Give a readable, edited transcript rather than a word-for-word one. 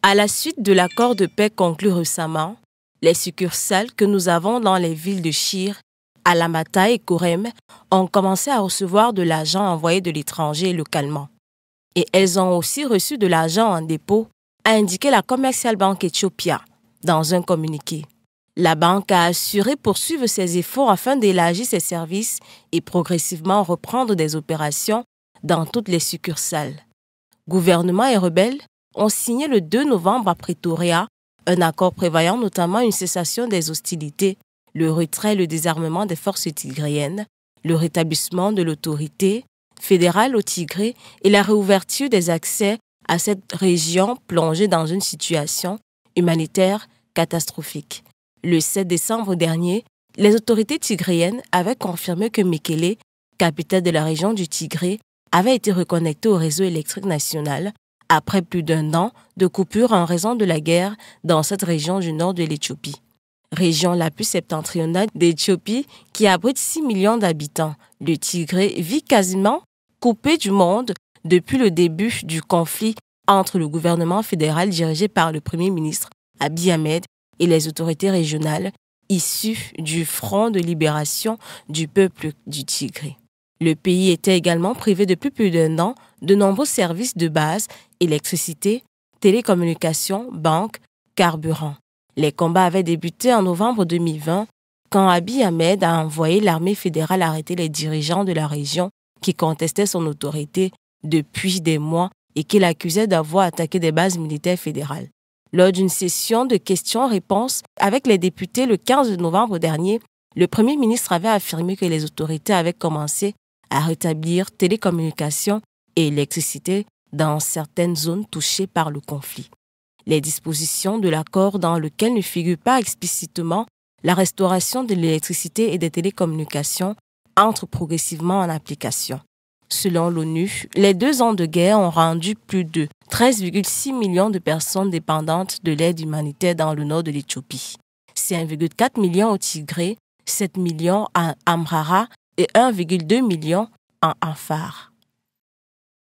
À la suite de l'accord de paix conclu récemment, les succursales que nous avons dans les villes de Chir, Alamata et Korem ont commencé à recevoir de l'argent envoyé de l'étranger localement. Et elles ont aussi reçu de l'argent en dépôt, a indiqué la Commercial Bank Ethiopia dans un communiqué. La banque a assuré poursuivre ses efforts afin d'élargir ses services et progressivement reprendre des opérations dans toutes les succursales. Gouvernement et rebelles ont signé le 2 novembre à Pretoria un accord prévoyant notamment une cessation des hostilités, le retrait et le désarmement des forces tigréennes, le rétablissement de l'autorité fédérale au Tigré et la réouverture des accès à cette région plongée dans une situation humanitaire catastrophique. Le 7 décembre dernier, les autorités tigréennes avaient confirmé que Mekele, capitale de la région du Tigré, avait été reconnectée au réseau électrique national après plus d'1 an de coupure en raison de la guerre dans cette région du nord de l'Éthiopie. Région la plus septentrionale d'Éthiopie qui abrite 6 millions d'habitants, le Tigré vit quasiment coupé du monde depuis le début du conflit entre le gouvernement fédéral dirigé par le Premier ministre Abiy Ahmed et les autorités régionales issues du Front de libération du peuple du Tigré. Le pays était également privé depuis plus d'1 an de nombreux services de base, électricité, télécommunications, banques, carburant. Les combats avaient débuté en novembre 2020 quand Abiy Ahmed a envoyé l'armée fédérale arrêter les dirigeants de la région qui contestaient son autorité depuis des mois et qu'il accusait d'avoir attaqué des bases militaires fédérales. Lors d'une session de questions-réponses avec les députés le 15 novembre dernier, le Premier ministre avait affirmé que les autorités avaient commencé à rétablir télécommunications et électricité dans certaines zones touchées par le conflit. Les dispositions de l'accord dans lequel ne figure pas explicitement la restauration de l'électricité et des télécommunications entrent progressivement en application. Selon l'ONU, les 2 ans de guerre ont rendu plus de 13,6 millions de personnes dépendantes de l'aide humanitaire dans le nord de l'Éthiopie. C'est 1,4 million au Tigré, 7 millions en Amhara et 1,2 million en Afar.